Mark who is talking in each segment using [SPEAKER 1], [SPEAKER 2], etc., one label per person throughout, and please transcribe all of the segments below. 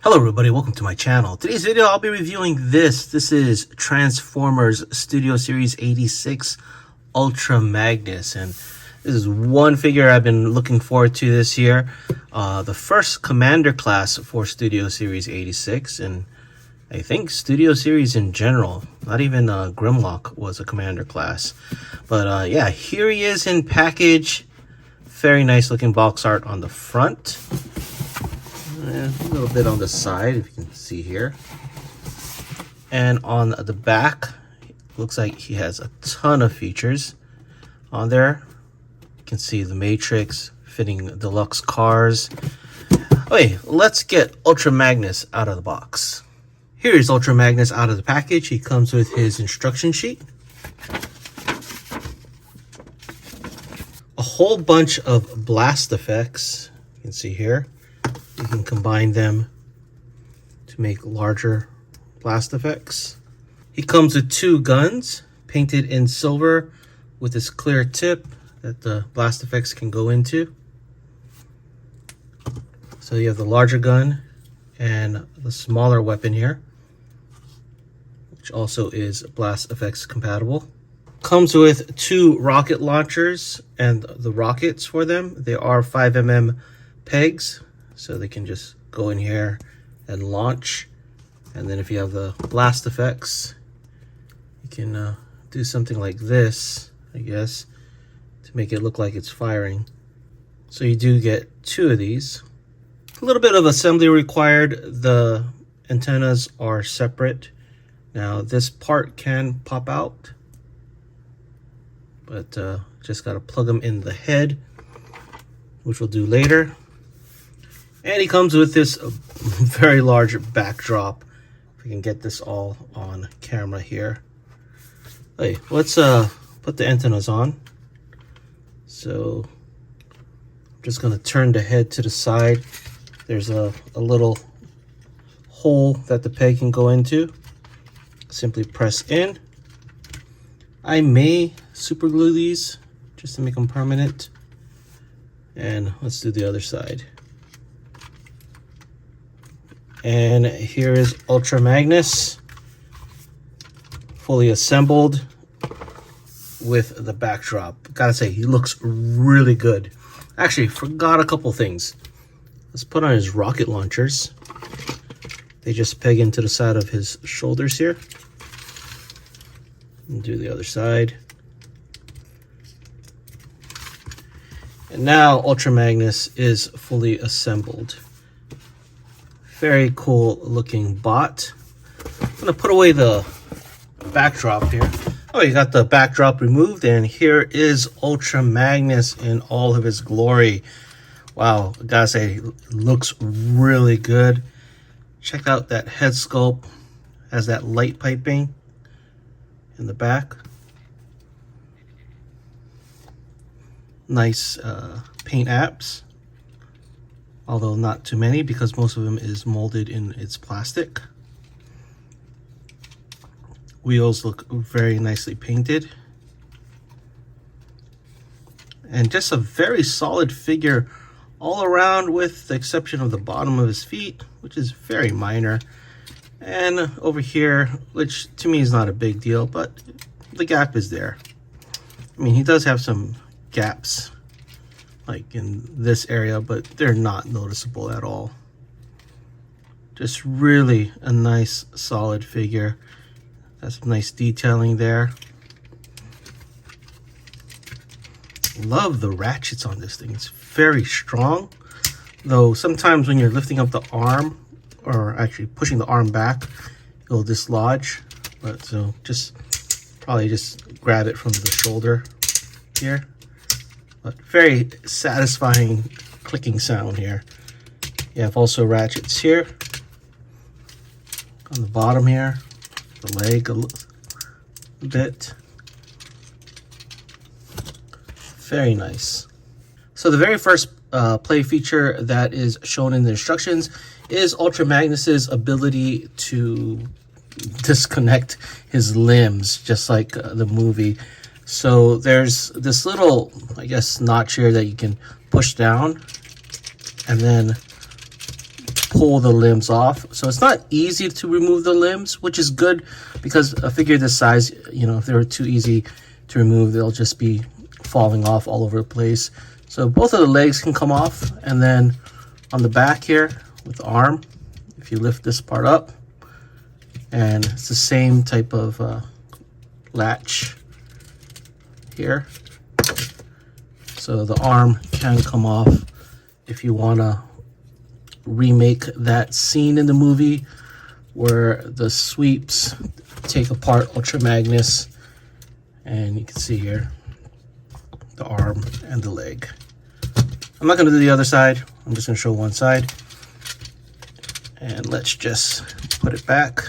[SPEAKER 1] Hello everybody, welcome to my channel. Today's video I'll be reviewing this. This is Transformers Studio Series 86 Ultra Magnus, and this is one figure I've been looking forward to this year. The first Commander class for Studio Series 86, and I think Studio Series in general. Not even Grimlock was a Commander class. But yeah, here he is in package. Very nice looking box art on the front. A little bit on the side, if you can see here. And on the back, looks like he has a ton of features on there. You can see the Matrix, fitting deluxe cars. Okay, let's get Ultra Magnus out of the box. Here is Ultra Magnus out of the package. He comes with his instruction sheet. A whole bunch of blast effects, you can see here. You can combine them to make larger blast effects. He comes with two guns painted in silver with this clear tip that the blast effects can go into. So you have the larger gun and the smaller weapon here, which also is blast effects compatible. Comes with two rocket launchers and the rockets for them. They are 5mm pegs, so they can just go in here and launch. And then if you have the blast effects, you can do something like this, I guess, to make it look like it's firing. So you do get two of these. A little bit of assembly required. The antennas are separate. Now this part can pop out, but just got to plug them in the head, which we'll do later. And he comes with this very large backdrop. If we can get this all on camera here. Hey, let's put the antennas on. So I'm just gonna turn the head to the side. There's a little hole that the peg can go into. Simply press in. I may super glue these just to make them permanent. And let's do the other side. And here is Ultra Magnus, fully assembled with the backdrop. Gotta say, he looks really good. Actually, forgot a couple things. Let's put on his rocket launchers. They just peg into the side of his shoulders here. And do the other side. And now Ultra Magnus is fully assembled. Very cool looking bot. I'm gonna put away the backdrop here. Oh, you got the backdrop removed, and here is Ultra Magnus in all of his glory. Wow, I gotta say, looks really good. Check out that head sculpt. Has that light piping in the back. Nice paint apps. Although not too many, because most of them is molded in its plastic. Wheels look very nicely painted. And just a very solid figure all around, with the exception of the bottom of his feet, which is very minor. And over here, which to me is not a big deal, but the gap is there. I mean, he does have some gaps, like in this area, but they're not noticeable at all. Just really a nice solid figure. Has some nice detailing there. Love the ratchets on this thing. It's very strong, though sometimes when you're lifting up the arm, or actually pushing the arm back, it'll dislodge. But so probably just grab it from the shoulder here. But very satisfying clicking sound here. You have also ratchets here on the bottom here, the leg a bit. Very nice. So the very first play feature that is shown in the instructions is Ultra Magnus's ability to disconnect his limbs, just like the movie. So there's this little, I guess, notch here that you can push down and then pull the limbs off. So it's not easy to remove the limbs, which is good because a figure this size, you know, if they were too easy to remove, they'll just be falling off all over the place. So both of the legs can come off, and then on the back here with the arm, if you lift this part up, and it's the same type of latch here. So the arm can come off if you want to remake that scene in the movie where the sweeps take apart Ultra Magnus, and you can see here the arm and the leg. I'm not going to do the other side. I'm just going to show one side. And let's just put it back.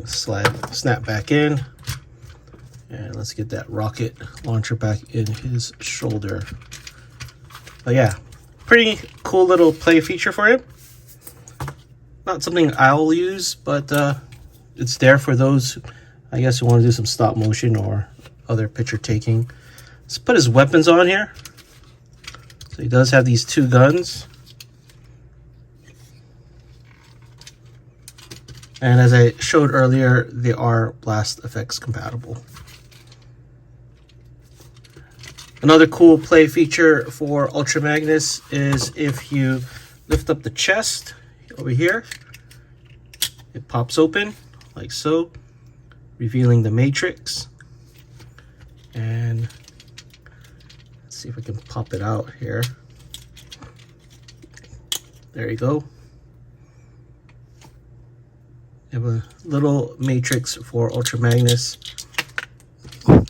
[SPEAKER 1] Snap back in. And let's get that rocket launcher back in his shoulder. But yeah, pretty cool little play feature for him. Not something I'll use, but it's there for those, I guess, who want to do some stop motion or other picture taking. Let's put his weapons on here. So he does have these two guns. And as I showed earlier, they are blast effects compatible. Another cool play feature for Ultra Magnus is if you lift up the chest over here, it pops open like so, revealing the matrix. And let's see if I can pop it out here. There you go. You have a little matrix for Ultra Magnus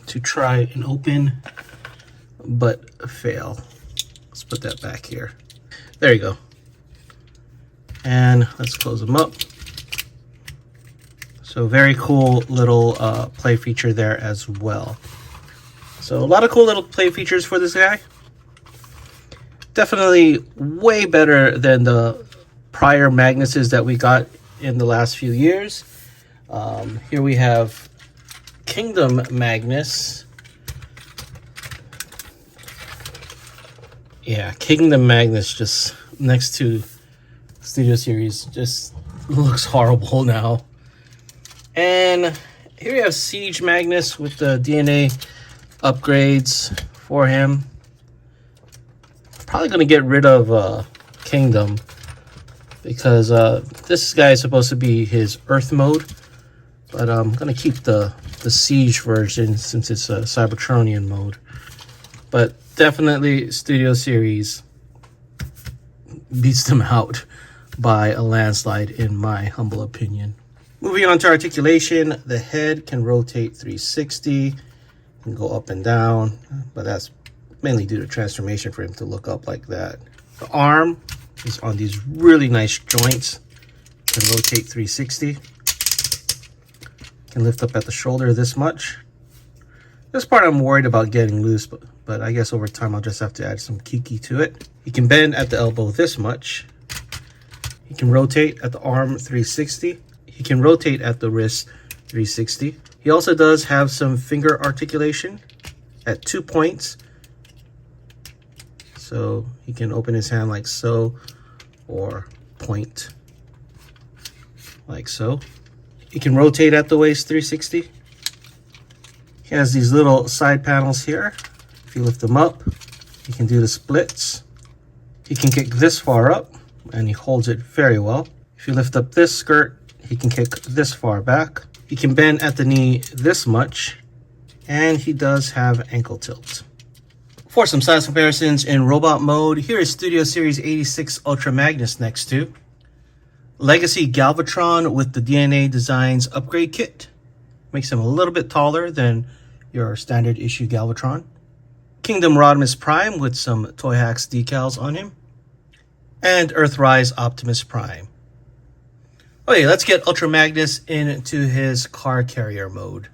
[SPEAKER 1] to try and open, but fail. Let's put that back here. There you go. And let's close them up. So very cool little play feature there as well. So a lot of cool little play features for this guy. Definitely way better than the prior Magnuses that we got in the last few years. Here we have Kingdom Magnus. Yeah, Kingdom Magnus just next to Studio Series just looks horrible now. And here we have Siege Magnus with the DNA upgrades for him. Probably going to get rid of Kingdom because this guy is supposed to be his Earth mode, but I'm going to keep the Siege version since it's a Cybertronian mode. But definitely Studio Series beats them out by a landslide in my humble opinion. Moving on to articulation, the head can rotate 360, can go up and down, but that's mainly due to transformation for him to look up like that. The arm is on these really nice joints, can rotate 360, can lift up at the shoulder this much. This part I'm worried about getting loose, but I guess over time I'll just have to add some kiki to it. He can bend at the elbow this much. He can rotate at the arm 360. He can rotate at the wrist 360. He also does have some finger articulation at 2 points. So he can open his hand like so, or point like so. He can rotate at the waist 360. He has these little side panels here. If you lift them up, he can do the splits. He can kick this far up, and he holds it very well. If you lift up this skirt, he can kick this far back. He can bend at the knee this much, and he does have ankle tilt. For some size comparisons in robot mode, here is Studio Series 86 Ultra Magnus next to Legacy Galvatron with the DNA Designs upgrade kit. Makes him a little bit taller than your standard issue Galvatron. Kingdom Rodimus Prime with some Toy Hacks decals on him. And Earthrise Optimus Prime. Okay, let's get Ultra Magnus into his car carrier mode.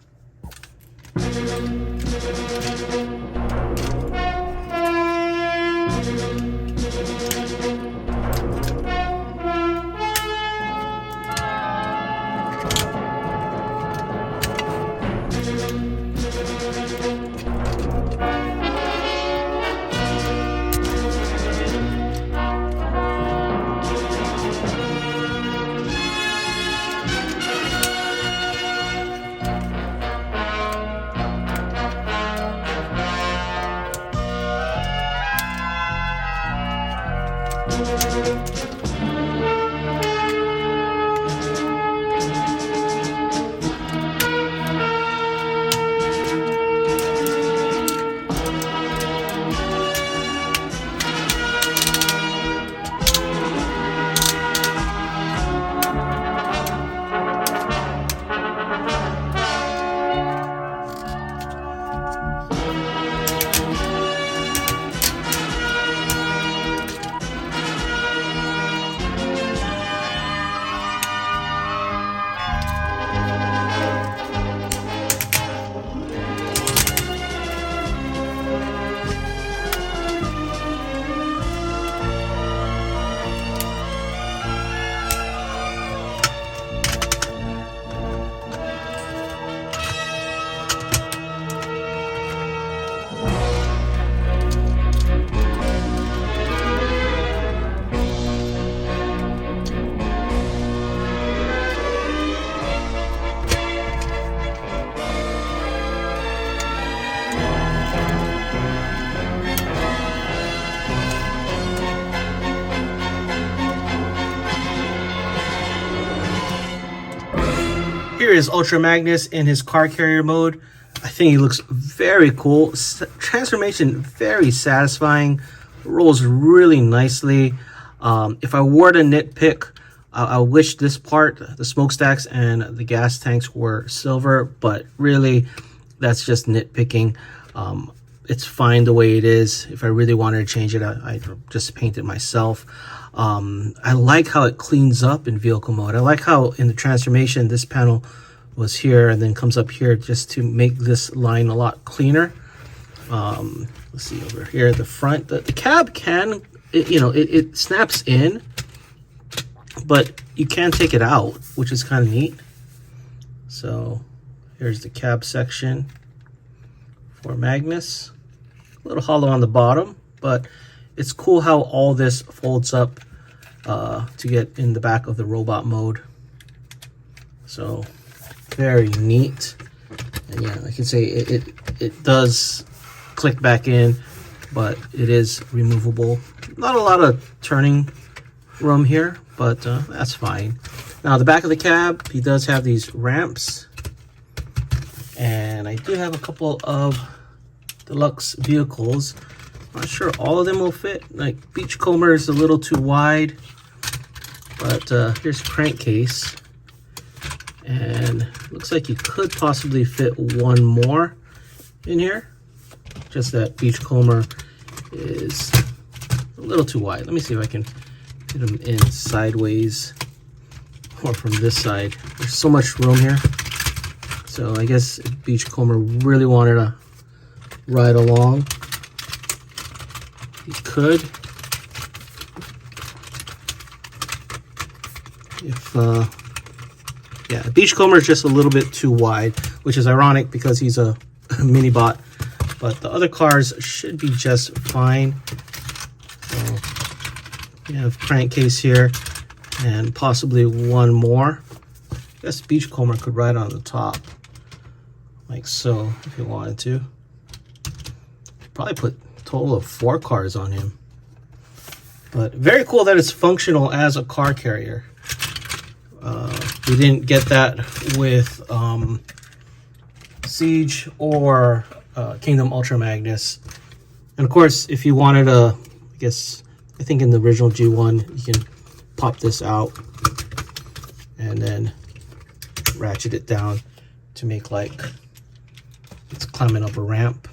[SPEAKER 1] here is Ultra Magnus in his car carrier mode. I think he looks very cool. Transformation very satisfying. Rolls really nicely. If I were to nitpick, I wish this part, the smokestacks and the gas tanks, were silver, but really that's just nitpicking. It's fine the way it is. If I really wanted to change it, I'd just paint it myself. I like how it cleans up in vehicle mode. I like how in the transformation this panel was here and then comes up here just to make this line a lot cleaner. Let's see over here at the front. The cab can, it snaps in, but you can take it out, which is kind of neat. So here's the cab section for Magnus. A little hollow on the bottom, but it's cool how all this folds up to get in the back of the robot mode. So very neat. And yeah, like I say, it does click back in, but it is removable. Not a lot of turning room here, but that's fine. Now the back of the cab, he does have these ramps, and I do have a couple of deluxe vehicles. Not sure all of them will fit. Like Beachcomber is a little too wide, but here's Crankcase, and looks like you could possibly fit one more in here. Just that Beachcomber is a little too wide. Let me see if I can get them in sideways or from this side. There's so much room here. So I guess if Beachcomber really wanted to ride along, he could. If yeah, Beachcomber is just a little bit too wide, which is ironic because he's a mini bot, but the other cars should be just fine. So you have Crankcase here and possibly one more. I guess Beachcomber could ride on the top like so if you wanted to. Probably put a total of 4 cars on him. But very cool that it's functional as a car carrier. We didn't get that with Siege or Kingdom Ultra Magnus. And of course, if you wanted a, I think in the original G1, you can pop this out and then ratchet it down to make like it's climbing up a ramp.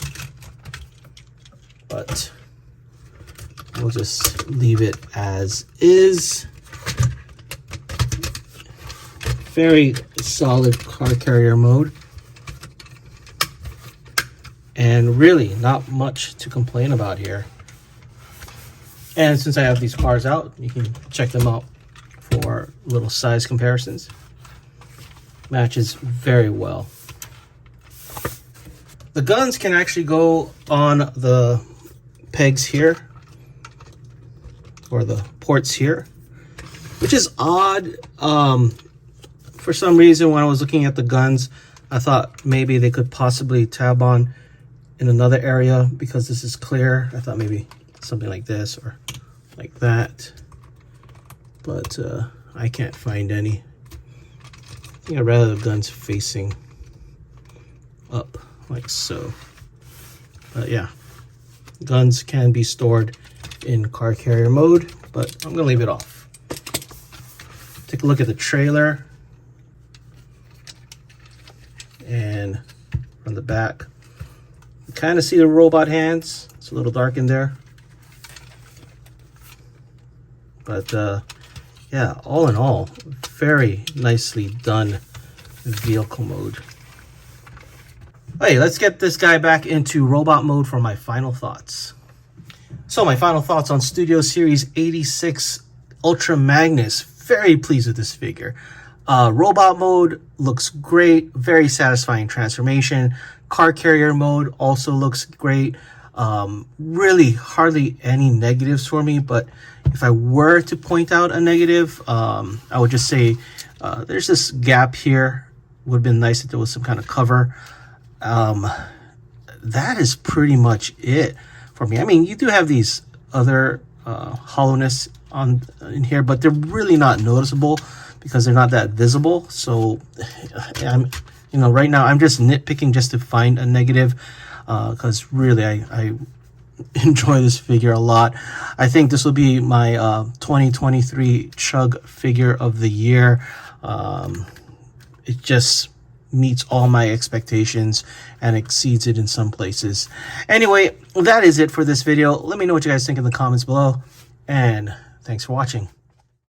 [SPEAKER 1] But we'll just leave it as is. Very solid car carrier mode. And really not much to complain about here. And since I have these cars out, you can check them out for little size comparisons. Matches very well. The guns can actually go on the pegs here, or the ports here, which is odd. For some reason, when I was looking at the guns, I thought maybe they could possibly tab on in another area because this is clear. I thought maybe something like this or like that, but I can't find any. I think I'd rather the guns facing up like so. But yeah, guns can be stored in car carrier mode, but I'm gonna leave it off. Take a look at the trailer. And from the back, you kind of see the robot hands. It's a little dark in there. But yeah, all in all, very nicely done vehicle mode. Hey, let's get this guy back into robot mode for my final thoughts. So my final thoughts on Studio Series 86 Ultra Magnus. Very pleased with this figure. Robot mode looks great, very satisfying transformation. Car carrier mode also looks great. Really hardly any negatives for me, but if I were to point out a negative, I would just say there's this gap here. Would have been nice if there was some kind of cover. That is pretty much it for me. I mean, you do have these other hollowness in here, but they're really not noticeable because they're not that visible. So I'm, right now I'm just nitpicking just to find a negative, because really I enjoy this figure a lot. I think this will be my 2023 Chug figure of the year. It just meets all my expectations and exceeds it in some places. Anyway, that is it for this video. Let me know what you guys think in the comments below, and thanks for watching.